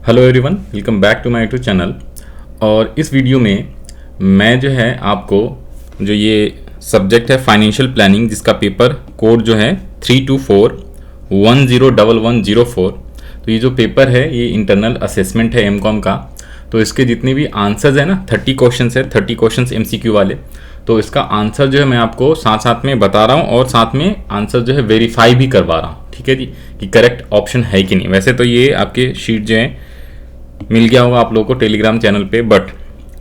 Hello everyone, welcome back to my YouTube channel. और इस video में मैं जो है आपको जो ये सब्जेक्ट है फाइनेंशियल प्लानिंग, जिसका पेपर कोड जो है 324101104। तो ये जो पेपर है ये इंटरनल असेसमेंट है एमकॉम का। तो इसके जितने भी आंसर्स है ना, 30 क्वेश्चन है, 30 क्वेश्चन MCQ वाले। तो इसका आंसर जो है मैं आपको साथ साथ में बता रहा हूँ और साथ में आंसर जो है वेरीफाई भी करवा रहा हूँ, ठीक है जी, कि करेक्ट ऑप्शन है कि नहीं। वैसे तो ये आपके शीट जो है मिल गया होगा आप लोगों को टेलीग्राम चैनल पे, बट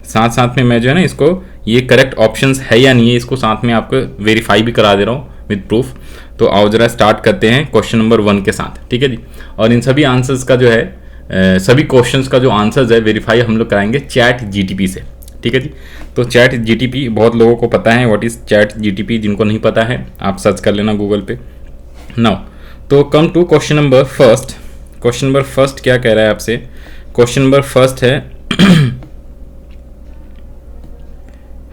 साथ साथ में मैं जो है ना इसको ये करेक्ट ऑप्शंस है या नहीं है इसको साथ में आपको वेरीफाई भी करा दे रहा हूँ विद प्रूफ। तो आओ जरा स्टार्ट करते हैं क्वेश्चन नंबर 1 के साथ, ठीक है जी। और इन सभी आंसर्स का जो है सभी क्वेश्चंस का जो आंसर्स है वेरीफाई हम लोग कराएंगे चैट जीटीपी से, ठीक है जी। तो चैट जीटीपी बहुत लोगों को पता है व्हाट इज चैट जीटीपी, जिनको नहीं पता है आप सर्च कर लेना गूगल पे। नाउ तो come to question number first. Question number first क्या कह रहा है आपसे? क्वेश्चन नंबर फर्स्ट है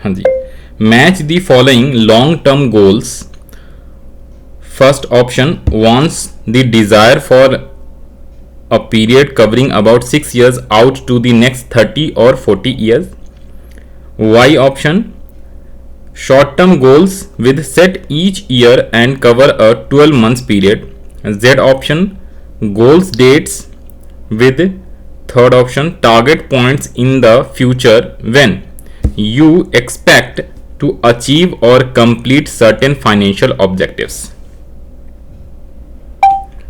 हाँ जी, match the following long term goals. First option wants the desire for a period covering about 6 years out to the next 30 or 40 years. Y option short term goals with set each year and cover a 12 months period. Z option goals dates with third option target points in the future when you expect to achieve or complete certain financial objectives.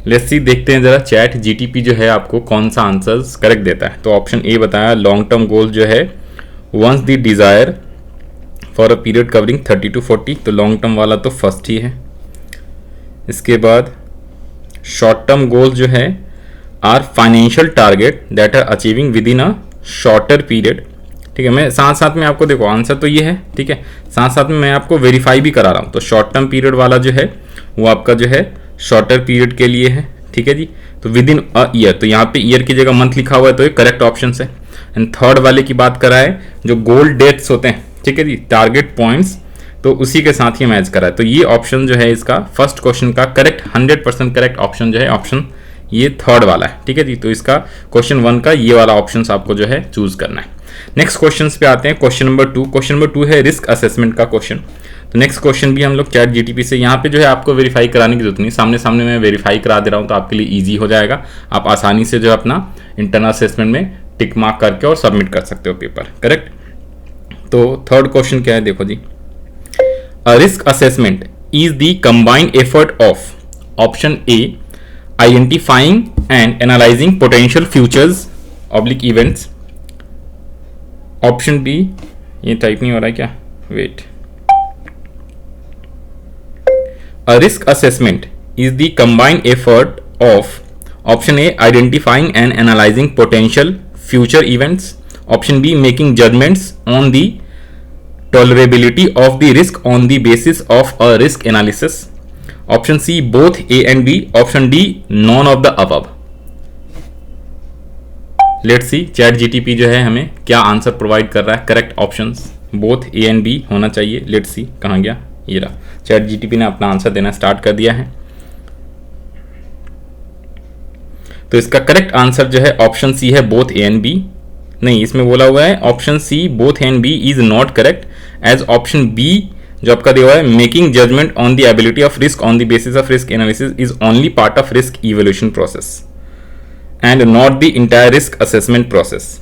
Let's see, देखते हैं जरा chat GTP जो है आपको कौन सा answers correct देता है। तो ऑप्शन ए बताया लॉन्ग टर्म गोल जो है once the desire for a period covering 30 to 40, तो लॉन्ग टर्म वाला तो फर्स्ट ही है। इसके बाद शॉर्ट टर्म गोल्स जो है are financial target that are achieving within a shorter period, ठीक है। मैं साथ साथ में आपको देखो आंसर तो ये है, ठीक है, साथ साथ में मैं आपको वेरीफाई भी करा रहा हूँ। तो शॉर्ट टर्म पीरियड वाला जो है वो आपका जो है शॉर्टर पीरियड के लिए है, ठीक है जी। तो विद इन अ ईयर, तो यहाँ पे ईयर की जगह मंथ लिखा हुआ है तो ये करेक्ट ऑप्शन है। एंड थर्ड वाले की बात करा है जो गोल डेट्स होते हैं, ठीक है जी, टारगेट पॉइंट्स, तो उसी के साथ ही मैच करा है। तो ये ऑप्शन जो है इसका फर्स्ट क्वेश्चन का करेक्ट 100% करेक्ट ऑप्शन जो है ऑप्शन ये थर्ड वाला है, ठीक है जी। तो इसका क्वेश्चन 1 का ये वाला ऑप्शन आपको जो है चूज करना है। नेक्स्ट क्वेश्चन पे आते हैं, क्वेश्चन नंबर 2। क्वेश्चन नंबर 2 है रिस्क असेसमेंट का क्वेश्चन। तो नेक्स्ट क्वेश्चन भी हम लोग चैट जीटीपी से, यहाँ पे जो है आपको वेरीफाई कराने की जरूरत नहीं, सामने सामने मैं वेरीफाई करा दे रहा हूँ तो आपके लिए ईजी हो जाएगा। आप आसानी से जो है अपना इंटरनल असेसमेंट में टिक मार्क करके और सबमिट कर सकते हो पेपर, करेक्ट। तो थर्ड क्वेश्चन क्या है देखो जी, a risk assessment is the combined effort of option A identifying and analysing potential futures oblique events, option B, ये टाइप नहीं हो रहा है क्या, wait, a risk assessment is the combined effort of option A identifying and analyzing potential future events, option B making judgments on the tolerability of the risk on the basis of a risk analysis, option C both A and B, option D none of the above. Let's see chat GTP जो है हमें क्या answer provide कर रहा है। Correct options both A and B होना चाहिए। Let's see कहाँ गया, ये रहा, चैट जीटीपी ने अपना आंसर देना स्टार्ट कर दिया है। तो इसका करेक्ट आंसर जो है ऑप्शन सी है बोथ ए एंड बी। नहीं, इसमें बोला हुआ है option C both A and B is not correct, as option B जो आपका दिया हुआ है making judgment on the ability of risk on the basis of risk analysis is only part of risk evolution process and not the entire risk assessment process.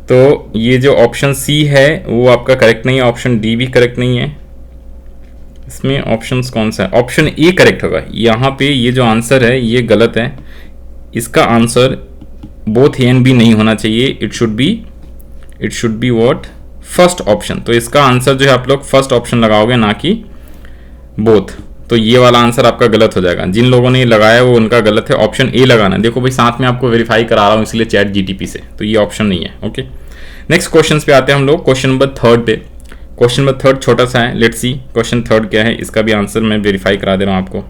तो ये जो option C है वो आपका करेक्ट नहीं है, ऑप्शन डी भी correct नहीं है। इसमें ऑप्शंस कौन सा है? ऑप्शन ए करेक्ट होगा। यहाँ पे ये जो आंसर है ये गलत है, इसका answer both A and B नहीं होना चाहिए, it should be what, first option. तो इसका आंसर जो है आप लोग फर्स्ट ऑप्शन लगाओगे ना कि बोथ, तो ये वाला आंसर आपका गलत हो जाएगा। जिन लोगों ने लगाया वो उनका गलत है, ऑप्शन ए लगाना। देखो भाई साथ में आपको वेरीफाई करा रहा हूँ इसलिए चैट जीटीपी से, तो ये ऑप्शन नहीं है। ओके, नेक्स्ट क्वेश्चन पे आते हैं हम लोग, क्वेश्चन नंबर 3 पे। क्वेश्चन नंबर 3 छोटा सा है, लेट्स सी क्वेश्चन 3 क्या है, इसका भी आंसर मैं वेरीफाई करा दे रहा हूं आपको।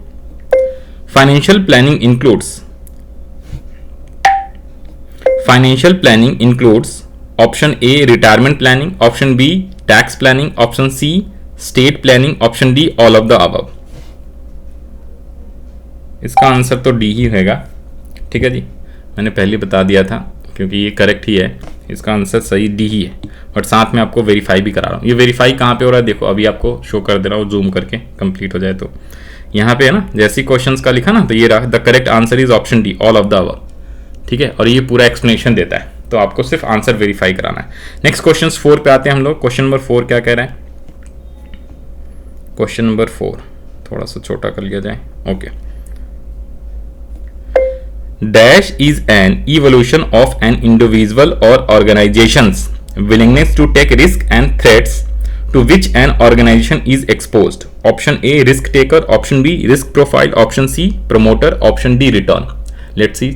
Financial planning includes option A retirement planning, option B tax planning, option C state planning, option D all of the above. इसका आंसर तो डी ही होगा। ठीक है जी, मैंने पहले बता दिया था क्योंकि ये करेक्ट ही है, इसका आंसर सही डी ही है, बट साथ में आपको वेरीफाई भी करा रहा हूँ। ये वेरीफाई कहाँ पे हो रहा है, देखो अभी आपको शो कर दे रहा हूँ जूम करके, कंप्लीट हो जाए तो यहाँ पे है ना, जैसे क्वेश्चंस का लिखा ना, तो ये रहा the correct answer is option D, all of the above, ठीक है, और ये पूरा एक्सप्लेनेशन देता है, तो आपको सिर्फ आंसर वेरीफाई कराना है। नेक्स्ट क्वेश्चन 4 पे आते हैं हम लोग। क्वेश्चन नंबर 4 क्या कह रहा है, क्वेश्चन नंबर 4 थोड़ा सा छोटा कर लिया जाए, okay. Dash is an evolution of an individual और organisations willingness to take risk and threats to which an organization is exposed. Option A risk taker, option B risk profile, option C promoter, option D return. Let's see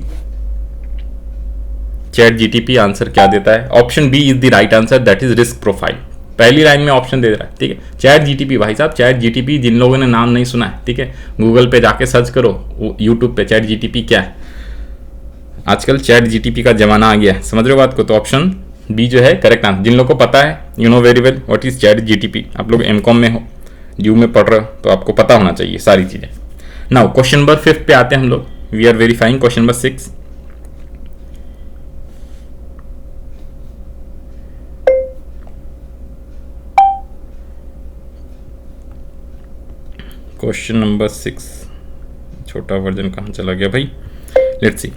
chat GTP answer क्या देता है। Option B is the right answer, that is risk profile. पहली line में option दे रहा है, ठीक है। चैट जीटीपी भाई साहब, चैट जीटीपी जिन लोगों ने नाम नहीं सुना है, ठीक है, गूगल पे जाके सर्च करो, यूट्यूब पे चैट जीटीपी क्या है। आजकल चैट जीटीपी का जमाना आ गया है, समझ रहे हो बात को। तो ऑप्शन बी जो है करेक्ट आंसर। जिन लोगों को पता है, you know very well what is chat GTP, आप लोग एमकॉम में हो, ड्यू में पढ़ रहे हो, तो आपको पता होना चाहिए सारी चीजें। नाउ क्वेश्चन नंबर 5 पे आते हैं हम लोग। We are verifying question number 6। Question number 6, छोटा वर्जन कहाँ चला गया भाई, let's see.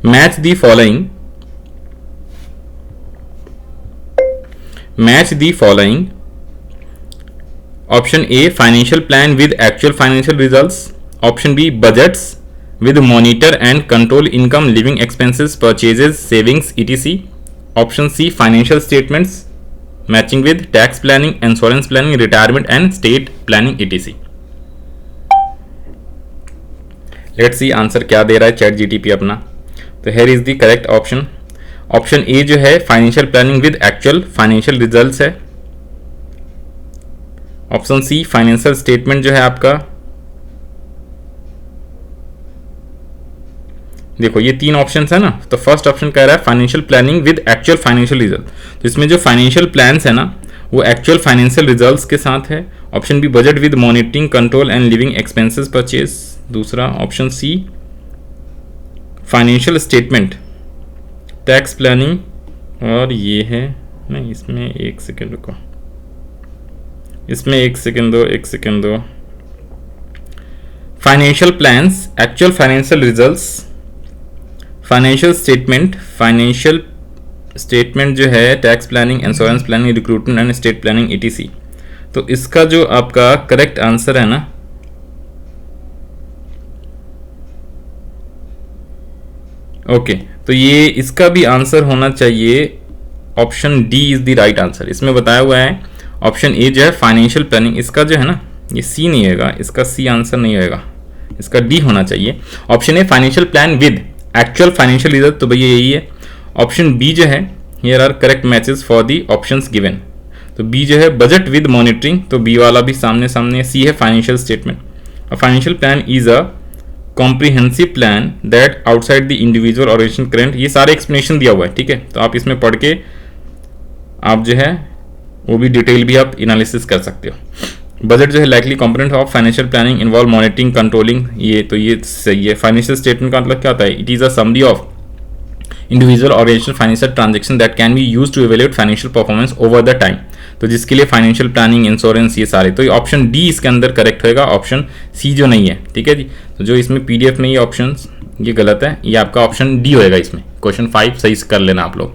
Match the following, match the following. Option A financial plan with actual financial results, option B budgets with monitor and control income, living expenses, purchases, savings etc, option C financial statements matching with tax planning, insurance planning, retirement and state planning etc। Let's see answer क्या दे रहा है chat GTP अपना। तो here is the correct option. Option A जो है financial planning with actual financial results है। Option C financial statement जो है आपका, देखो ये 3 ऑप्शन है ना, तो फर्स्ट ऑप्शन कह रहा है financial planning with actual financial result, तो इसमें जो फाइनेंशियल प्लान्स है ना वो एक्चुअल फाइनेंशियल रिजल्ट्स के साथ है। Option B budget with monitoring control and living expenses purchase. दूसरा option C financial statement tax planning, और ये है नहीं, इसमें एक सेकेंड रुको, इसमें एक सेकेंड दो। Financial plans, actual financial results, financial statement जो है tax planning, insurance planning, recruitment and state planning etc। तो इसका जो आपका करेक्ट आंसर है ना, ओके, तो ये इसका भी आंसर होना चाहिए option D is the right answer. इसमें बताया हुआ है ऑप्शन ए जो है फाइनेंशियल प्लानिंग, इसका जो है ना ये सी नहीं होगा, इसका सी आंसर नहीं होगा, इसका डी होना चाहिए। Option A financial plan with actual financial result, तो भैया यही है। ऑप्शन बी जो है here are correct matches for the options given, तो बी जो है बजट विद मॉनिटरिंग, तो बी वाला भी सामने सामने। सी है financial statement. A financial plan is a comprehensive plan that outside the individual organization current, ये सारे एक्सप्लेनेशन दिया हुआ है, ठीक है, तो आप इसमें पढ़ के आप जो है वो भी डिटेल भी आप एनालिसिस कर सकते हो। बजट जो है likely component of financial planning, involve monitoring controlling, ये तो ये सही है। फाइनेंशियल स्टेटमेंट का मतलब क्या होता है, it is a summary of individual organization financial transaction that can be use to evaluate financial performance over the time, तो जिसके लिए फाइनेंशियल प्लानिंग, इंश्योरेंस, ये सारे, तो ऑप्शन डी इसके अंदर करेक्ट होगा, ऑप्शन सी जो नहीं है, ठीक है जी। तो जो इसमें पीडीएफ में ये ऑप्शन ये गलत है, ये आपका ऑप्शन डी होएगा इसमें। क्वेश्चन 5 सही से कर लेना आप लोग।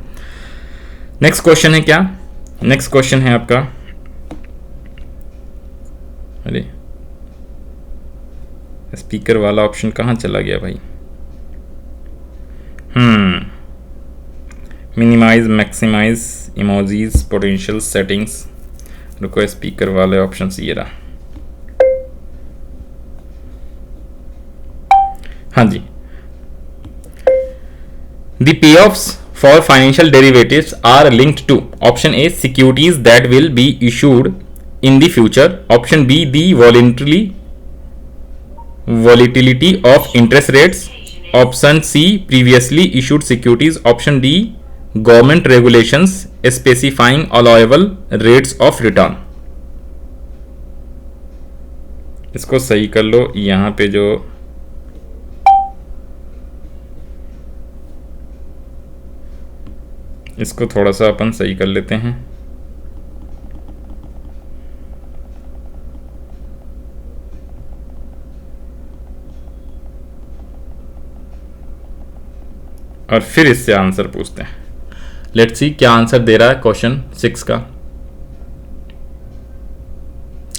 नेक्स्ट क्वेश्चन है क्या, नेक्स्ट क्वेश्चन है आपका, अरे स्पीकर वाला ऑप्शन कहाँ चला गया भाई, minimize, maximize, emojis, potential settings, रुको स्पीकर वाले ऑप्शन ये रहा, हाँ जी। The payoffs for financial derivatives are linked to option A securities that will be issued in the future, option B the volatility of interest rates, option C previously issued securities, option D government regulations specifying allowable rates of return। इसको सही कर लो। यहाँ पे जो इसको थोड़ा सा अपन सही कर लेते हैं। और फिर इससे आंसर पूछते हैं। लेट्स सी क्या आंसर दे रहा है क्वेश्चन 6 का।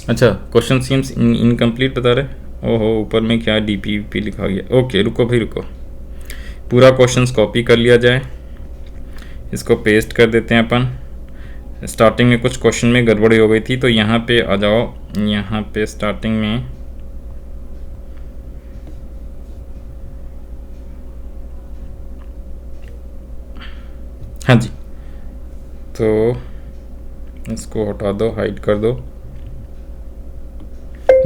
अच्छा, क्वेश्चन सीम्स इनकम्प्लीट बता रहे। ओहो, ऊपर में क्या डीपीपी लिखा गया। ओके, रुको भाई रुको, पूरा क्वेश्चन कॉपी कर लिया जाए। इसको पेस्ट कर देते हैं अपन। स्टार्टिंग में कुछ क्वेश्चन में गड़बड़ी हो गई थी, तो यहाँ पे आ जाओ। यहाँ पे स्टार्टिंग में हाँ जी, तो इसको हटा दो, हाइड कर दो।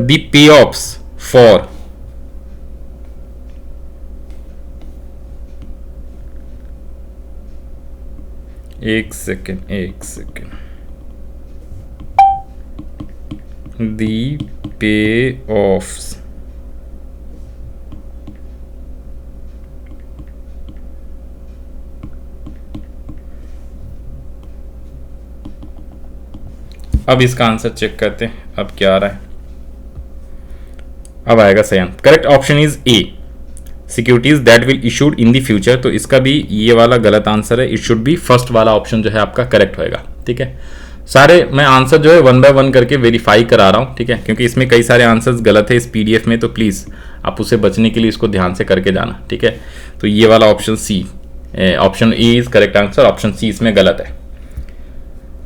द पे ऑफ्स फॉर एक सेकेंड द पे ऑफ्स अब इसका आंसर चेक करते हैं। अब क्या आ रहा है, अब आएगा सही answer. Correct option is A, securities that will issued in the future. तो इसका भी ये वाला गलत आंसर है। इट शुड बी फर्स्ट वाला ऑप्शन जो है आपका करेक्ट होएगा। ठीक है, सारे मैं आंसर जो है 1 बाय 1 करके वेरीफाई करा रहा हूँ। ठीक है, क्योंकि इसमें कई सारे आंसर्स गलत है इस पीडीएफ में, तो प्लीज़ आप उसे बचने के लिए इसको ध्यान से करके जाना। ठीक है, तो ये वाला option C, option A is correct answer, option C इसमें गलत है।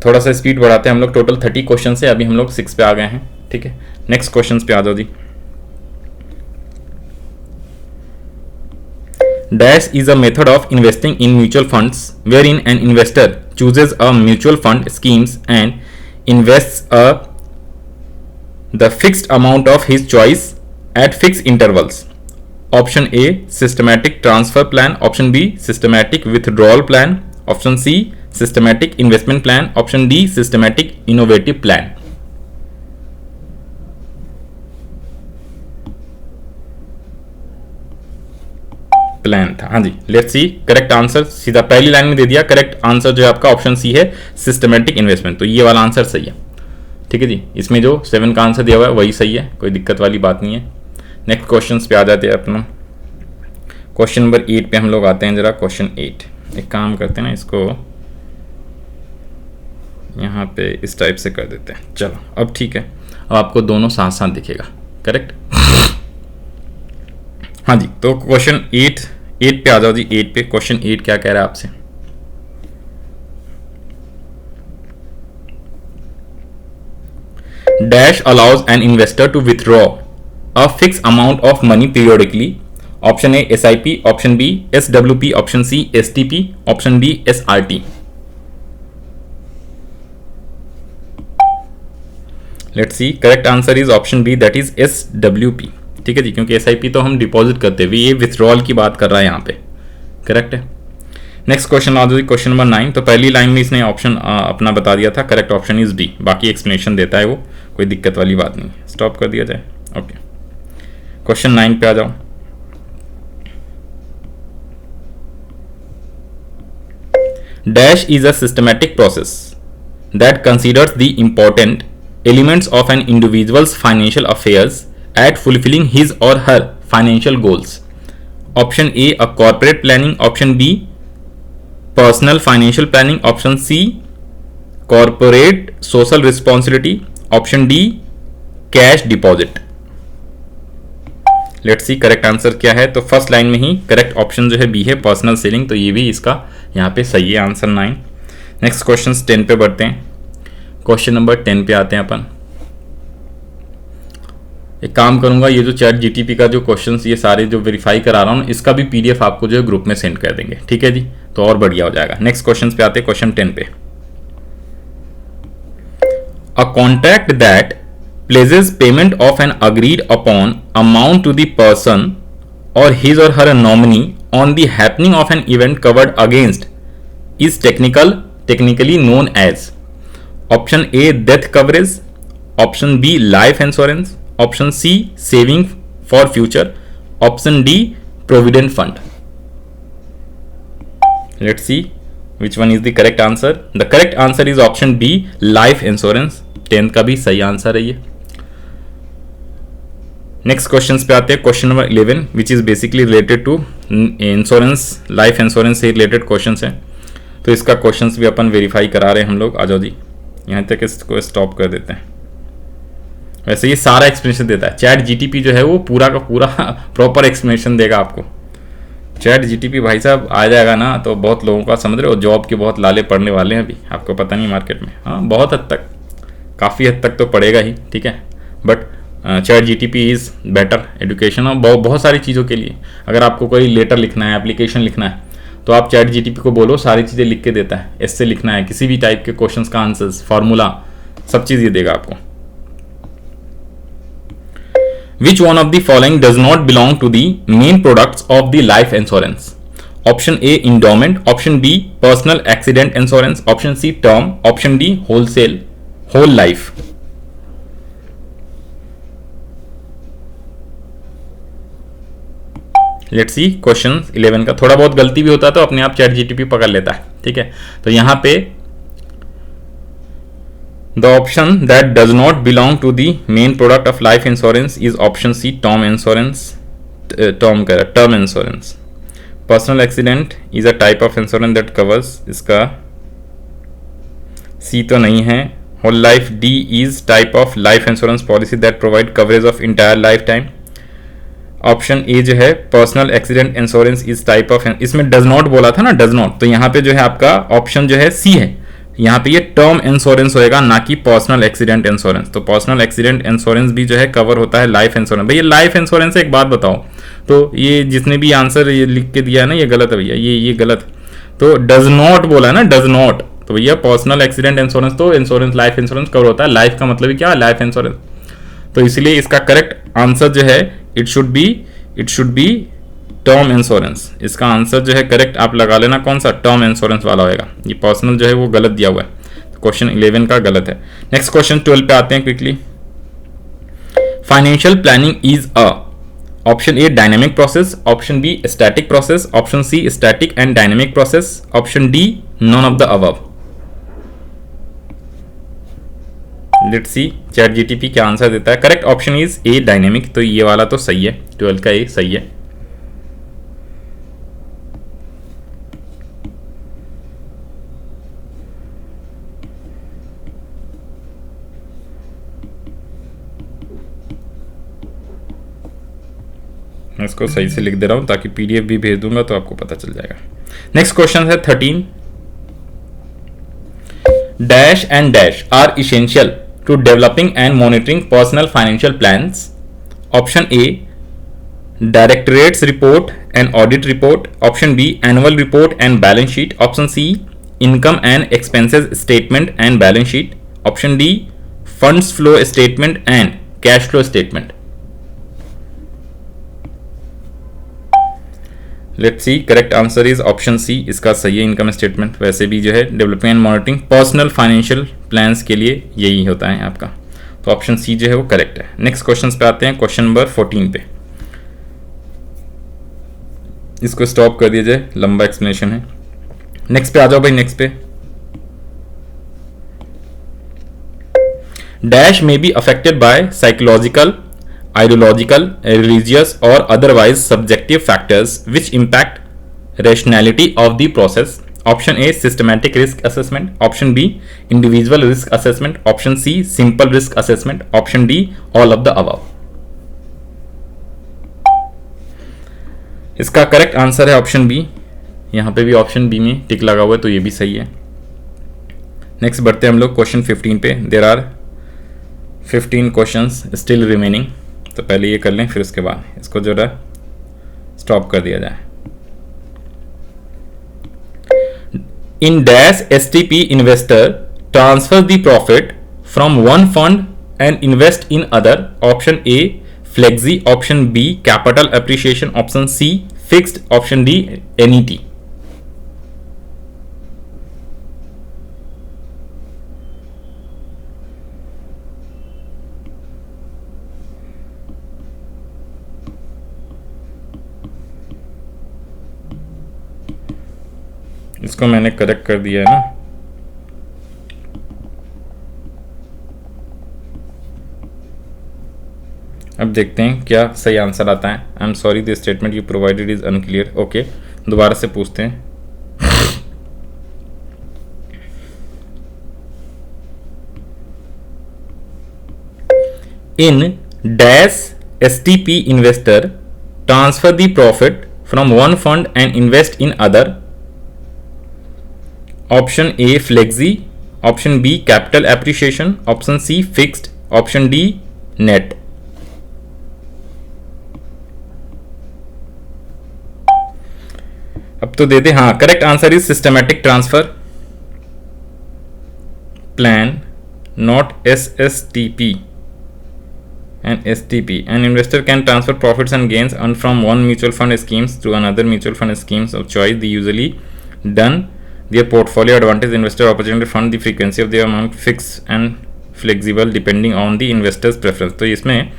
थोड़ा सा स्पीड बढ़ाते हैं हम लोग। टोटल 30 क्वेश्चन से अभी हम लोग 6 पे आ गए हैं। ठीक है, नेक्स्ट क्वेश्चन पे आ जाओ जी। Dash is a method of investing in mutual funds wherein an investor chooses a mutual fund schemes and invests the fixed amount of his choice at fixed intervals. Option A, systematic transfer plan. Option B, systematic withdrawal plan. Option C, systematic investment plan. Option D, systematic innovative plan. Plan था। हाँ जी, let's see correct answer. सीधा पहली line में दे दिया। Correct answer जो है आपका option C है, सिस्टमेटिक इन्वेस्टमेंट। तो ये वाला आंसर सही है। ठीक है जी, इसमें जो 7 का आंसर दिया हुआ है वही सही है, कोई दिक्कत वाली बात नहीं है। नेक्स्ट क्वेश्चन पे आ जाते हैं अपना। क्वेश्चन नंबर 8 पे हम लोग आते हैं जरा। क्वेश्चन 8 एक काम करते हैं ना, इसको यहाँ पे इस टाइप से कर देते हैं। चलो अब ठीक है, अब आपको दोनों साथ साथ दिखेगा। करेक्ट, हाँ जी। तो क्वेश्चन 8 पे आ जाओ जी। 8 पे क्वेश्चन 8 क्या कह रहा है आपसे। Dash allows an investor to withdraw a fix amount of money periodically. Option A SIP, option B SWP, option C STP, option D SRT। Let's see, correct answer is option B, that is SWP। ठीक है जी, क्योंकि SIP तो हम deposit करते हैं, ये withdrawal की बात कर रहा है यहाँ पे। करेक्ट है। नेक्स्ट क्वेश्चन आ जाओ, क्वेश्चन नंबर 9। तो पहली लाइन में इसने ऑप्शन अपना बता दिया था। करेक्ट ऑप्शन इज डी, बाकी एक्सप्लेनेशन देता है वो, कोई दिक्कत वाली बात नहीं। स्टॉप कर दिया जाए। ओके, क्वेश्चन 9 पे आ जाओ। Dash is a systematic process that considers the important elements of an individual's financial affairs at fulfilling his or her financial goals. Option A, a corporate planning. Option B, personal financial planning. Option C, corporate social responsibility. Option D, cash deposit. Let's see correct answer क्या है। तो first line में ही correct option जो है B है, personal saving. तो ये भी इसका यहाँ पे सही है, आंसर 9। नेक्स्ट क्वेश्चन 10 पे बढ़ते हैं। क्वेश्चन नंबर 10 पे आते हैं अपन। एक काम करूंगा, ये जो चैट GTP का जो क्वेश्चंस ये सारे जो वेरीफाई करा रहा हूँ, इसका भी PDF आपको जो है ग्रुप में सेंड कर देंगे। ठीक है जी, तो और बढ़िया हो जाएगा। नेक्स्ट क्वेश्चन पे आते हैं, क्वेश्चन 10 पे। A contract that places payment of an agreed upon amount to the person or his or her nominee on the happening of an event covered against is technically known as. Option A, death coverage. Option B, life insurance. Option C saving for future, option D provident fund. Let's see which one is the correct answer. The correct answer is option B life insurance. 10th का भी सही answer है ये. Next question पे आते हैं. Question number 11 which is basically related to insurance, life insurance से related question है. तो इसका क्वेश्चन भी अपन वेरीफाई करा रहे हैं हम लोग. आ जाओ जी, यहाँ तक इसको स्टॉप कर देते हैं. वैसे ये सारा एक्सप्लेनेशन देता है. चैट जीटीपी जो है वो पूरा का पूरा प्रॉपर एक्सप्लेनेशन देगा आपको. चैट जीटीपी भाई साहब आ जाएगा ना तो बहुत लोगों का समझ रहे हो जॉब के बहुत लाले पड़ने वाले हैं अभी. आपको पता नहीं मार्केट में, हाँ बहुत हद तक, काफ़ी हद तक तो पड़ेगा ही. ठीक है, but chat GTP is better education और बहुत सारी चीज़ों के लिए. अगर आपको कोई लेटर लिखना है, एप्लीकेशन लिखना है, तो आप चैट जीटीपी को बोलो, सारी चीज़ें लिख के देता है. इससे लिखना है किसी भी टाइप के क्वेश्चंस का आंसर्स, फार्मूला, सब चीज़ ये देगा आपको. Which one of the following does not belong to the main products of the life insurance? Option A endowment, option B personal accident insurance, option C term, option D whole life. Let's see question 11 का. थोड़ा बहुत गलती भी होता है तो अपने आप चैट जीटीपी पकड़ लेता है. ठीक है, तो यहां पे the option that does not belong to the main product of life insurance is option C term insurance. Term insurance. Personal accident is a type of insurance that covers, इसका C तो नहीं है. Whole life, D is type of life insurance policy that provide coverage of entire life time. Option A जो है personal accident insurance is type of, इसमें does not बोला था ना, डज नॉट, तो यहाँ पे जो है आपका ऑप्शन जो है सी है. यहाँ पे ये टर्म इंश्योरेंस होएगा, ना कि पर्सनल एक्सीडेंट इंश्योरेंस. तो पर्सनल एक्सीडेंट इंश्योरेंस भी जो है कवर होता है लाइफ इंश्योरेंस. भैया लाइफ इंश्योरेंस से एक बात बताओ, तो ये जिसने भी आंसर ये लिख के दिया है ना, ये गलत है भैया, ये गलत. तो डज नॉट बोला है ना, डज नॉट, तो भैया पर्सनल एक्सीडेंट इंश्योरेंस तो इंश्योरेंस लाइफ इंश्योरेंस कवर होता है. लाइफ का मतलब क्या है, लाइफ इंश्योरेंस. तो इसलिए इसका करेक्ट आंसर जो है it should B term insurance. इसका आंसर जो है करेक्ट आप लगा लेना, कौन सा, टर्म इंश्योरेंस वाला होएगा. ये पर्सनल जो है वो गलत दिया हुआ है, तो क्वेश्चन 11 का गलत है. नेक्स्ट क्वेश्चन 12 पे आते हैं quickly. Financial planning is a, option A dynamic process, option B static process, option C static and dynamic process, option D none of the above. Let's see chat GTP क्या answer देता है. Correct option is A dynamic. तो ये वाला तो सही है, 12 का ए सही है. मैं इसको सही से लिख दे रहा हूं ताकि पीडीएफ भी भेज दूंगा तो आपको पता चल जाएगा. नेक्स्ट क्वेश्चन है 13. Dash and dash are essential to developing and monitoring personal financial plans. Option A directorates report and audit report, option B annual report and balance sheet, option C income and expenses statement and balance sheet, option D funds flow statement and cash flow statement. Let's see correct answer is option C. इसका सही है income statement. वैसे भी जो है development and monitoring personal financial plans के लिए यही होता है आपका. तो ऑप्शन सी जो है वो करेक्ट है. नेक्स्ट क्वेश्चन पे आते हैं. क्वेश्चन नंबर 14 पे. इसको स्टॉप कर दीजिए, लंबा एक्सप्लेनेशन है. नेक्स्ट पे आ जाओ भाई. नेक्स्ट पे डैश में be affected by psychological, ideological, religious or otherwise subjective factors which impact rationality of the process. Option A systematic risk assessment, option B individual risk assessment, option C simple risk assessment, option D all of the above. इसका correct answer है option B. यहाँ पे भी option B में टिक लगा हुआ है तो ये भी सही है. नेक्स्ट बढ़ते हैं हम लोग क्वेश्चन 15 पे. There are 15 questions still remaining. तो पहले ये कर लें, फिर उसके बाद इसको जो है स्टॉप कर दिया जाए. In dash STP investor transfer the profit from one fund and invest in other. Option A flexi, option B capital appreciation, option C fixed, option D NET. इसको मैंने करेक्ट कर दिया है ना। अब देखते हैं क्या सही आंसर आता है। I am sorry the statement you provided is unclear. Okay, दोबारा से पूछते हैं। In dash STP investor transfer the profit from one fund and invest in other. Option A flexi, option B capital appreciation, option C fixed, option D net. अब तो दे दे। हाँ, correct answer is systematic transfer plan, not SSTP and STP. An investor can transfer profits and gains earned from one mutual fund schemes to another mutual fund schemes of choice. They usually done their portfolio advantage investor opportunity fund. The frequency of the amount fixed and flexible depending on the investor's preference. तो इसमें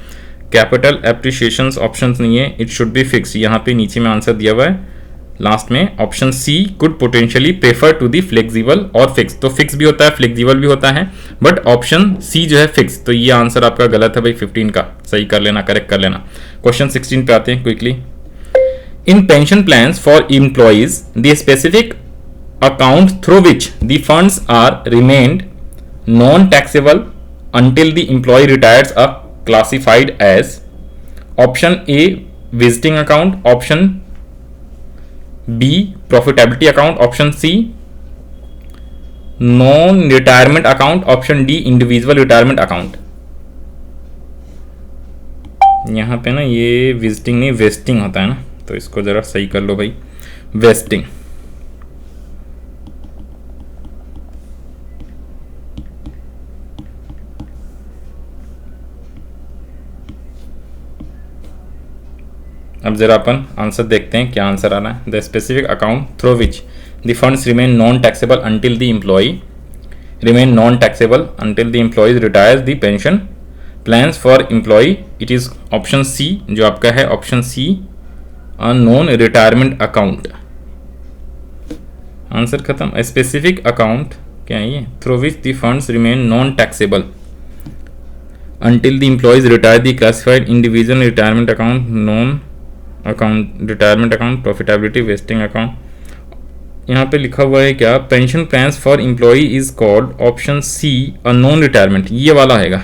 capital appreciation options नहीं है, it should B fix. यहाँ पे नीचे में answer दिया हुआ है लास्ट में, option C could potentially prefer to the flexible और फिक्स। तो फिक्स भी होता है, फ्लेक्सिबल भी होता है, बट ऑप्शन सी जो है फिक्स। तो ये आंसर आपका गलत है भाई, 15 का सही कर लेना, करेक्ट कर लेना। क्वेश्चन 16 पे आते हैं quickly. In pension plans for employees the specific account through which the funds are remained non taxable until the employee retires are classified as option A visiting account, option B profitability account, option C non retirement account, option D individual retirement account। यहाँ पे ना ये visiting नहीं wasting होता है ना, तो इसको जरा सही कर लो भाई, वेस्टिंग। अब जरा अपन आंसर देखते हैं क्या आंसर आ रहा है। The specific account through which the funds remain non taxable until the employee remain non taxable until the employees retires the pension plans for employee, it is option C जो आपका है, option C non retirement account. Answer खत्म। Specific account क्या है ये, through which the funds remain non taxable until the employees retire the classified individual retirement account, non account retirement account, profitability vesting account। यहाँ पे लिखा हुआ है क्या, pension plans for employee is called option C a non retirement, ये वाला हैगा।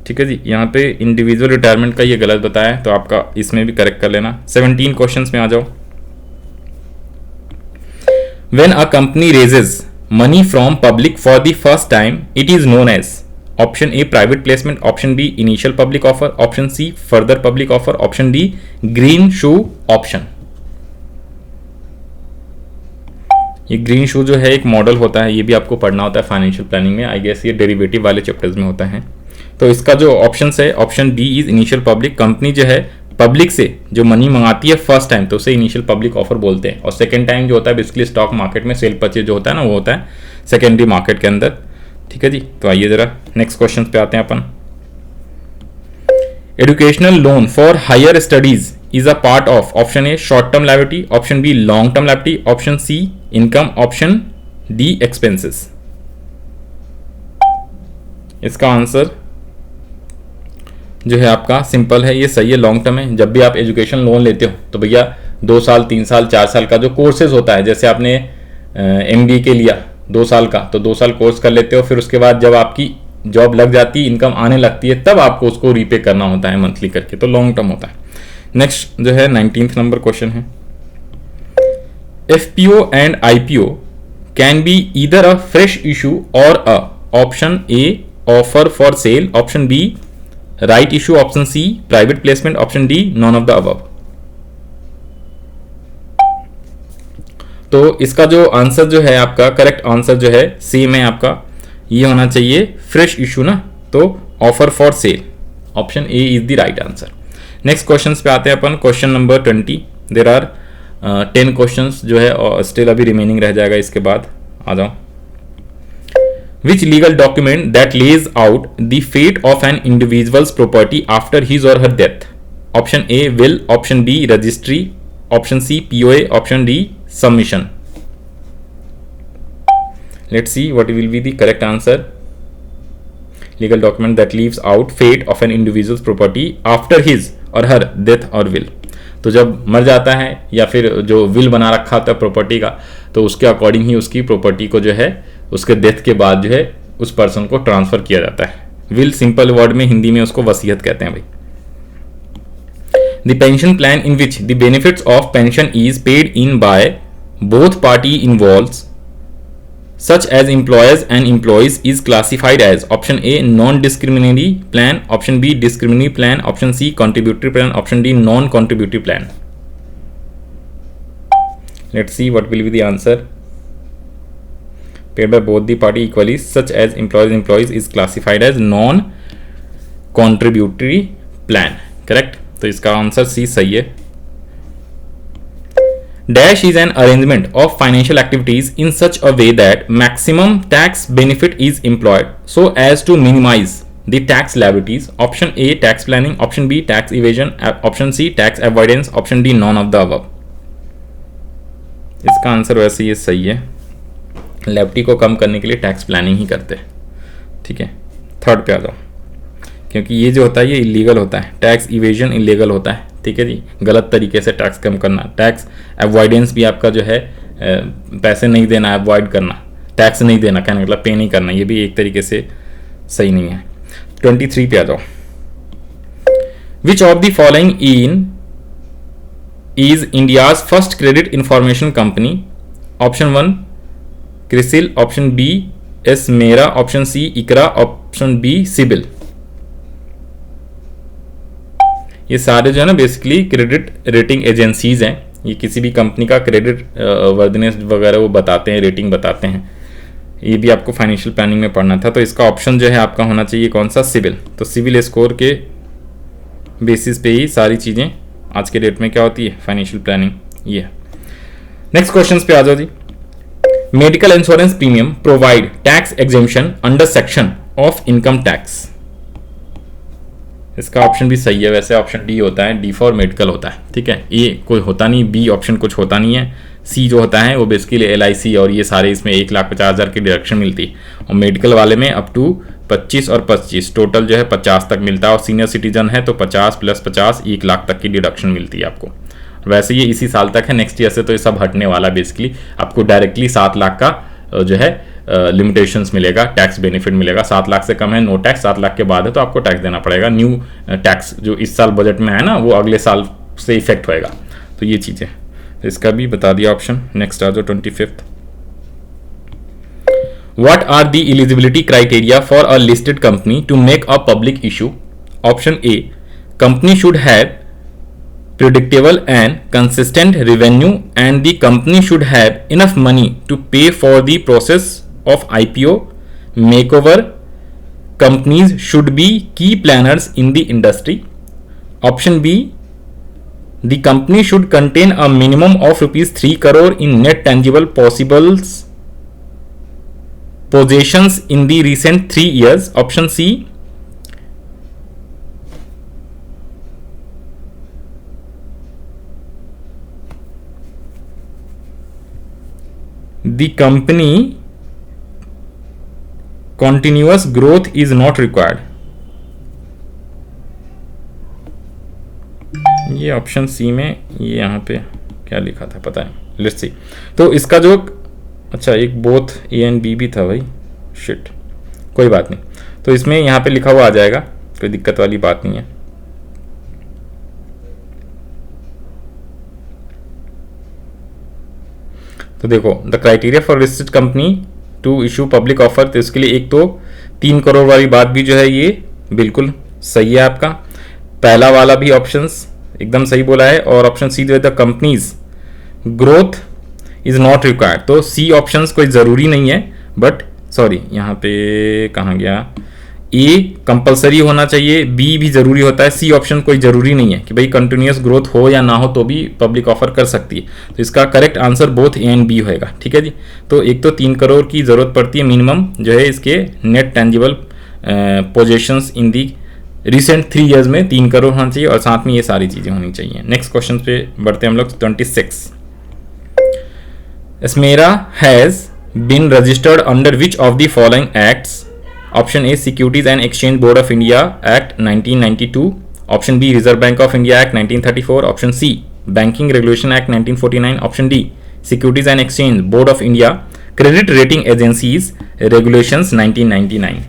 ठीक है जी, यहाँ पे इंडिविजुअल रिटायरमेंट का ये गलत बताया, तो आपका इसमें भी करेक्ट कर लेना। 17 क्वेश्चंस में आ जाओ। When a company raises money from public for the first time it is known as option A private placement, option B initial public offer, option C further public offer, option D green shoe option. ये green shoe जो है एक model होता है, ये भी आपको पढ़ना होता है फाइनेंशियल प्लानिंग में, आई गेस ये डेरिवेटिव वाले चैप्टर्स में होता है। तो इसका जो ऑप्शन है, option B is initial public. Company जो है पब्लिक से जो मनी मंगाती है फर्स्ट टाइम, तो उसे इनिशियल पब्लिक ऑफर बोलते हैं। और सेकेंड टाइम जो होता है बेसिकली स्टॉक मार्केट में सेल परचेज जो होता है ना, वो होता है सेकेंडरी मार्केट के अंदर। ठीक है जी, तो आइए जरा नेक्स्ट क्वेश्चन पे आते हैं अपन। Educational loan for higher studies is a part of option A short term liability, option B long term liability, option C income, option D expenses. इसका आंसर जो है आपका सिंपल है, ये सही है, लॉन्ग टर्म है। जब भी आप एजुकेशन लोन लेते हो तो भैया 2 साल 3 साल 4 साल का जो कोर्सेज होता है, जैसे आपने MBA के लिया 2 साल का, तो 2 साल कोर्स कर लेते हो, फिर उसके बाद जब आपकी जॉब लग जाती है, इनकम आने लगती है, तब आपको उसको रीपे करना होता है मंथली करके, तो लॉन्ग टर्म होता है। नेक्स्ट जो है 19th नंबर क्वेश्चन है। FPO and IPO can be either a fresh issue or a option A offer for sale, option B right issue, option C private placement, option D none of the above. तो इसका जो answer जो है आपका, correct answer जो है same है आपका, ये होना चाहिए फ्रेश इशू ना, तो offer for sale, option A is the right answer. Next question पे आते हैं अपन, question number 20। There are 10 questions जो है स्टिल अभी रिमेनिंग रह जाएगा, इसके बाद आ जाओ। Which legal document that lays out the fate of an individual's property after his or her death, option A will, option B registry, option C POA, option D submission. Let's see what will be the correct answer. Legal document that leaves out fate of an individual's property after his or her death or will. तो जब मर जाता है या फिर जो will बना रखा होता है प्रॉपर्टी का, तो उसके अकॉर्डिंग ही उसकी प्रॉपर्टी को जो है उसके डेथ के बाद जो है उस पर्सन को ट्रांसफर किया जाता है. विल सिंपल वर्ड में हिंदी में उसको वसीयत कहते हैं भाई. The pension plan in which the benefits of pension is paid in by both party involves such as employers and employees is classified as option A non-discriminatory plan, option B discriminatory plan, option C contributory plan, option D non-contributory plan. Let's see what will be the answer. Paid by both the party equally such as employees is classified as non-contributory plan. Correct. तो इसका answer C सही है. Dash is an arrangement of financial activities in such a way that maximum tax benefit is employed so as to minimize the tax liabilities. Option A tax planning, option B tax evasion, option C tax avoidance, option D none of the above. इसका answer वैसे ये सही है. Liability को कम करने के लिए tax planning ही करते हैं. ठीक है, थर्ड पे आ जाओ, क्योंकि ये जो होता है ये इलीगल होता है. टैक्स इवेजन इलीगल होता है. ठीक है जी, गलत तरीके से टैक्स कम करना. टैक्स अवॉइडेंस भी आपका जो है पैसे नहीं देना, अवॉइड करना, टैक्स नहीं देना, कहने मतलब पे नहीं करना, ये भी एक तरीके से सही नहीं है. 23 पे आ जाओ. Which of the following is India's first credit information company? Option 1 CRISIL, option B SMERA, option C ICRA, option B CIBIL. ये सारे जो है ना बेसिकली क्रेडिट रेटिंग एजेंसीज हैं. ये किसी भी कंपनी का क्रेडिट वर्दिनेस वगैरह वो बताते हैं, रेटिंग बताते हैं. ये भी आपको फाइनेंशियल प्लानिंग में पढ़ना था. तो इसका ऑप्शन जो है आपका होना चाहिए कौन सा? सिविल. तो सिविल स्कोर के बेसिस पे ही सारी चीज़ें आज के डेट में क्या होती है, फाइनेंशियल प्लानिंग. ये नेक्स्ट क्वेश्चन पे आ जाओ जी. Medical insurance premium provide tax exemption under section of income tax. इसका ऑप्शन भी सही है वैसे. ऑप्शन डी होता है, डी फॉर मेडिकल होता है. ठीक है, ए कोई होता नहीं, बी ऑप्शन कुछ होता नहीं है, सी जो होता है वो बेसिकली LIC और ये सारे इसमें 1,50,000 की डिडक्शन मिलती है. और मेडिकल वाले में अप टू 25 और 25 टोटल जो है 50 तक मिलता है. और सीनियर सिटीजन है तो 50 + 50 1 लाख तक की डिडक्शन मिलती है आपको. वैसे ये इसी साल तक है, नेक्स्ट ईयर से तो ये सब हटने वाला. बेसिकली आपको डायरेक्टली 7 लाख का जो है लिमिटेशंस मिलेगा, टैक्स बेनिफिट मिलेगा. 7 लाख से कम है नो टैक्स, 7 लाख के बाद है तो आपको टैक्स देना पड़ेगा. न्यू टैक्स जो इस साल बजट में है ना वो अगले साल से इफेक्ट होएगा. तो ये चीज़ें, तो इसका भी बता दिया ऑप्शन. नेक्स्ट आ जाओ 25. What are the eligibility criteria for a listed company to make a public issue? Option A company should have predictable and consistent revenue and the company should have enough money to pay for the process of IPO makeover. Companies should be key planners in the industry. Option B the company should contain a minimum of rupees 3 crore in net tangible possibles possessions in the recent 3 years. Option C the company continuous growth is not required. ये option C में ये यहाँ पे क्या लिखा था पता नहीं. Let's see. तो इसका जो अच्छा एक बोथ ए एंड बी भी था भाई. शिट, कोई बात नहीं. तो इसमें यहाँ पे लिखा हुआ आ जाएगा, कोई दिक्कत वाली बात नहीं है. तो देखो the criteria for listed company to issue public offer. तो इसके लिए एक तो 3 करोड़ वाली बात भी जो है ये बिल्कुल सही है आपका. पहला वाला भी ऑप्शंस एकदम सही बोला है. और ऑप्शन सी जो है the companies growth is not required. तो सी ऑप्शंस कोई ज़रूरी नहीं है, बट सॉरी यहाँ पे कहाँ गया, ए कंपलसरी होना चाहिए, बी भी जरूरी होता है, सी ऑप्शन कोई जरूरी नहीं है कि भाई कंटिन्यूस ग्रोथ हो या ना हो तो भी पब्लिक ऑफर कर सकती है. तो इसका correct answer both A and B होएगा. ठीक है जी. तो एक तो 3 करोड़ की जरूरत पड़ती है मिनिमम जो है इसके नेट टेंजिबल पोजेशंस इन दी रिसेंट 3 ईयर्स में 3 करोड़ होना चाहिए और साथ में ये सारी चीज़ें होनी चाहिए. नेक्स्ट क्वेश्चन पे बढ़ते हैं हम लोग. 26 एस्मेरा has been registered under which of the following acts? Option A, Securities and Exchange Board of India Act 1992. Option B, Reserve Bank of India Act 1934. Option C, Banking Regulation Act 1949. Option D, Securities and Exchange Board of India Credit Rating Agencies Regulations 1999.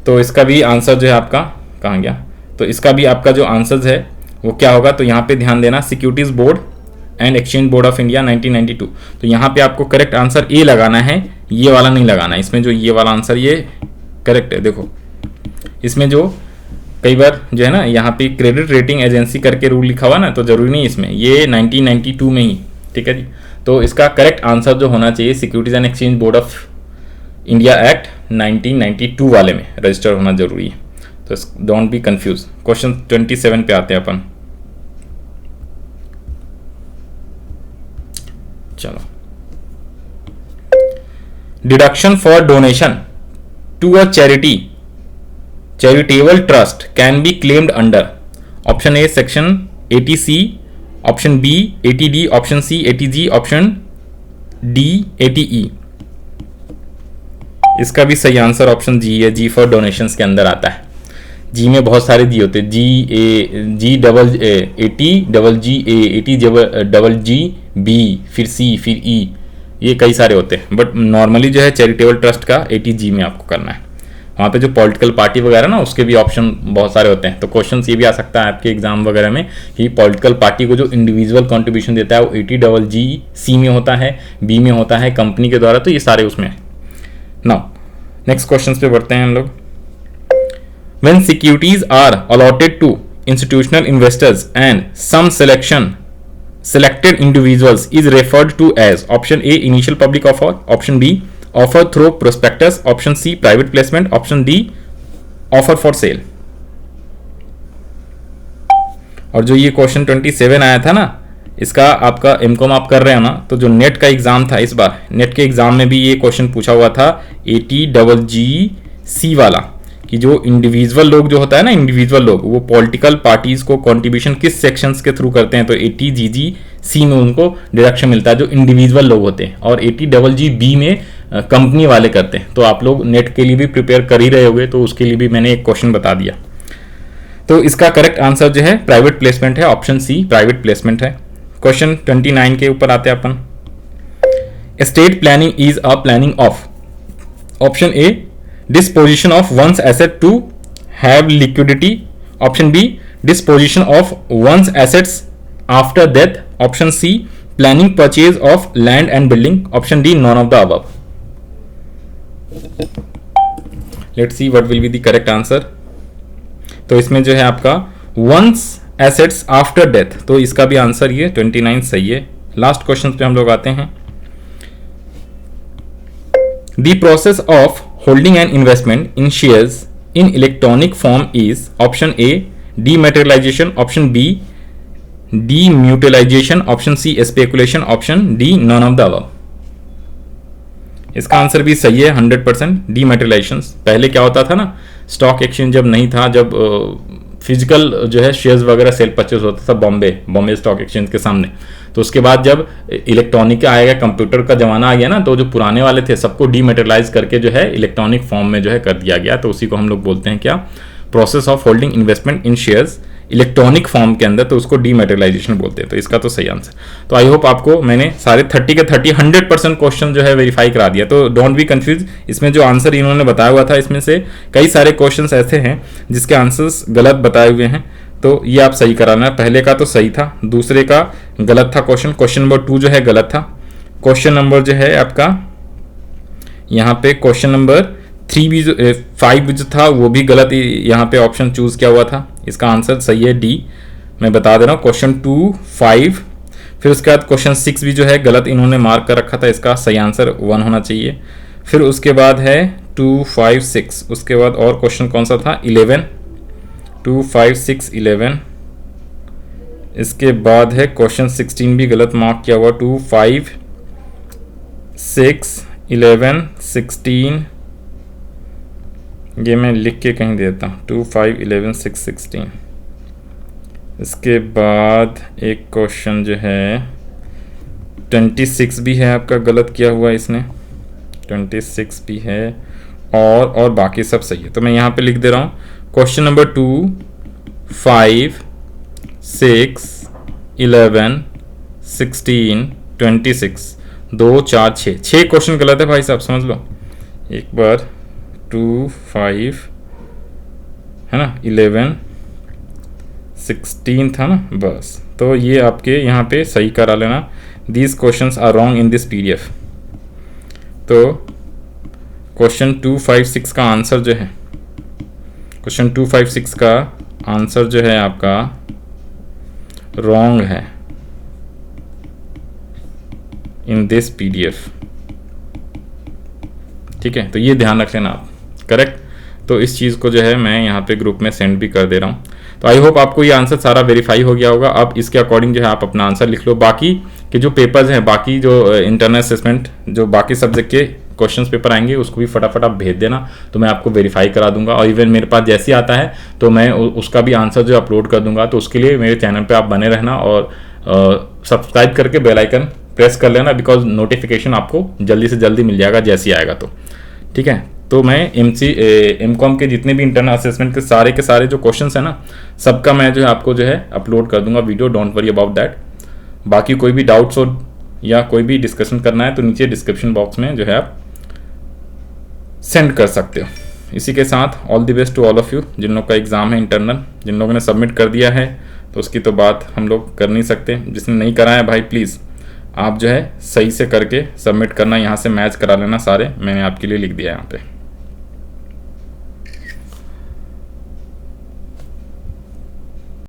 तो इसका भी answer जो है आपका कहाँ गया? तो इसका भी आपका जो आंसर है वो क्या होगा? तो यहाँ पे ध्यान देना, securities board and exchange board of India 1992। तो यहाँ पे आपको करेक्ट आंसर ए लगाना है, ये वाला नहीं लगाना है। इसमें जो ये वाला आंसर ये करेक्ट है। देखो इसमें जो कई बार जो है ना यहाँ पे क्रेडिट रेटिंग एजेंसी करके रूल लिखा हुआ ना, तो जरूरी नहीं इसमें, ये 1992 में ही, ठीक है जी। तो इसका करेक्ट आंसर जो होना चाहिए securities and exchange board of India act 1992 वाले में रजिस्टर होना जरूरी है। तो डोंट बी कंफ्यूज। क्वेश्चन 27 पे आते हैं अपन। चलो, deduction for donation to a charitable trust can be claimed under option A section 80C, option B 80D, option C 80G, option D 80E। इसका भी सही आंसर ऑप्शन जी है। जी फॉर डोनेशंस के अंदर आता है। जी में बहुत सारे जी होते हैं, G double A 80 double G A 80 double G B, फिर सी, फिर ई, ये कई सारे होते हैं। बट नॉर्मली जो है चैरिटेबल ट्रस्ट का 80G में आपको करना है। वहाँ पे जो पॉलिटिकल पार्टी वगैरह ना, उसके भी ऑप्शन बहुत सारे होते हैं। तो क्वेश्चन ये भी आ सकता है आपके एग्जाम वगैरह में कि पॉलिटिकल पार्टी को जो इंडिविजुअल कंट्रीब्यूशन देता है वो 80GC में होता है, बी में होता है कंपनी के द्वारा। तो ये सारे उसमें है। नाउ नेक्स्ट क्वेश्चन पे बढ़ते हैं हम लोग। When securities are allotted to institutional investors and some selected individuals is referred to as option A, initial public offer, option B, offer through prospectus, option C, private placement, option D, offer for sale। और जो ये question 27 आया था ना, इसका आपका MCom आप कर रहे हो ना, तो जो नेट का एग्जाम था इस बार, नेट के एग्जाम में भी ये क्वेश्चन पूछा हुआ था 80GC वाला, कि जो इंडिविजुअल लोग जो होता है ना, इंडिविजुअल लोग वो पॉलिटिकल पार्टीज को कंट्रीब्यूशन किस सेक्शंस के थ्रू करते हैं। तो 80GC में उनको डिडक्शन मिलता है जो इंडिविजुअल लोग होते हैं, और 80GB में कंपनी वाले करते हैं। तो आप लोग नेट के लिए भी प्रिपेयर कर ही रहे होगे, तो उसके लिए भी मैंने एक क्वेश्चन बता दिया। तो इसका करेक्ट आंसर जो है प्राइवेट प्लेसमेंट है, ऑप्शन सी प्राइवेट प्लेसमेंट है। क्वेश्चन 29 के ऊपर आते हैं अपन। Estate planning is a planning of option A disposition of one's asset to have liquidity, option B disposition of one's assets after death, option C planning purchase of land and building, option D none of the above। let's see what will be the correct answer। तो इसमें जो है आपका one's assets after death, तो इसका भी answer ये 29 सही है। लास्ट क्वेश्चन पे हम लोग आते हैं। The process of holding an investment in shares in electronic form is option A dematerialization, option B demutualization, option C speculation, option D none of the above। इसका आंसर भी सही है 100%। डीमेटेरियलाइजेशन पहले क्या होता था ना, स्टॉक एक्सचेंज जब नहीं था, जब फिजिकल जो है शेयर्स वगैरह सेल परचेज होता था बॉम्बे स्टॉक एक्सचेंज के सामने। तो उसके बाद जब इलेक्ट्रॉनिक आ गया, कंप्यूटर का जमाना आ गया ना, तो जो पुराने वाले थे सबको डीमेटेरियलाइज करके जो है इलेक्ट्रॉनिक फॉर्म में जो है कर दिया गया। तो उसी को हम लोग बोलते हैं क्या, process of holding investment in shares electronic form के अंदर, तो उसको डीमेटेरियलाइजेशन बोलते हैं। तो इसका तो सही आंसर। तो आई होप आपको मैंने सारे 30 के 30 100% क्वेश्चन जो है वेरीफाई करा दिया। तो डोंट बी कंफ्यूज। इसमें जो आंसर इन्होंने बताया हुआ था, इसमें से कई सारे क्वेश्चन ऐसे हैं जिसके आंसर्स गलत बताए हुए हैं, तो ये आप सही कराना। पहले का तो सही था, दूसरे का गलत था क्वेश्चन नंबर 2 जो है गलत था। क्वेश्चन नंबर जो है आपका यहाँ पे क्वेश्चन नंबर 3 भी 5 भी जो था वो भी गलत यहाँ पे ऑप्शन चूज किया हुआ था। इसका आंसर सही है डी, मैं बता दे रहा हूँ। क्वेश्चन 2, 5, फिर उसके बाद क्वेश्चन 6 भी जो है गलत इन्होंने मार्क कर रखा था। इसका सही आंसर 1 होना चाहिए। फिर उसके बाद है 2, 5, 6, उसके बाद और क्वेश्चन कौन सा था 11, 2, 5, 6, 11। इसके बाद है क्वेश्चन 16 भी गलत मार्क किया हुआ, 2, 5, 6, 11, 16। ये मैं लिख के कहीं देता हूँ, 2, 5, 11, 6, 16। इसके बाद एक क्वेश्चन जो है 26 भी है आपका, गलत किया हुआ इसने, 26 भी है, और बाकी सब सही है। तो मैं यहाँ पे लिख दे रहा हूँ क्वेश्चन नंबर 2, 5, 6, 11, 16, 26, 2, 4, 6 क्वेश्चन गलत है भाई साहब, समझ लो एक बार। 2, 5 है ना, 11, 16 था ना, बस। तो ये आपके यहाँ पे सही करा लेना। These questions are wrong in this PDF. तो क्वेश्चन 2, 5, 6 का आंसर जो है, क्वेश्चन 2, 5, 6 का आंसर जो है आपका रॉन्ग है इन दिस पीडीएफ। ठीक है, तो ये ध्यान रख लेना आप, करेक्ट। तो इस चीज़ को जो है मैं यहाँ पे ग्रुप में सेंड भी कर दे रहा हूँ। तो आई होप आपको ये आंसर सारा वेरीफाई हो गया होगा। अब इसके अकॉर्डिंग जो है आप अपना आंसर लिख लो। बाकी के जो पेपर्स हैं, बाकी जो इंटरनल असेसमेंट, जो बाकी सब्जेक्ट के क्वेश्चंस पेपर आएंगे, उसको भी फटाफट आप भेज देना, तो मैं आपको वेरीफाई करा दूंगा। और इवन मेरे पास जैसे आता है तो मैं उसका भी आंसर जो अपलोड कर दूंगा। तो उसके लिए मेरे चैनल पर आप बने रहना और सब्सक्राइब करके बेल आइकन प्रेस कर लेना, बिकॉज नोटिफिकेशन आपको जल्दी से जल्दी मिल जाएगा जैसे ही आएगा। तो ठीक है, तो मैं एमकॉम के जितने भी इंटरनल असेसमेंट के सारे जो क्वेश्चंस हैं ना, सबका मैं जो है आपको जो है अपलोड कर दूंगा video, don't worry about that. बाकी कोई भी डाउट्स हो या कोई भी डिस्कशन करना है तो नीचे डिस्क्रिप्शन बॉक्स में जो है आप सेंड कर सकते हो। इसी के साथ all the best to all of you. जिन लोगों का एग्ज़ाम है इंटरनल, जिन लोगों ने सबमिट कर दिया है तो उसकी तो बात हम लोग कर नहीं सकते। जिसने नहीं करा है भाई, प्लीज़ आप जो है सही से करके सबमिट करना, यहाँ से मैच करा लेना सारे, मैंने आपके लिए लिख दिया है यहाँ पे।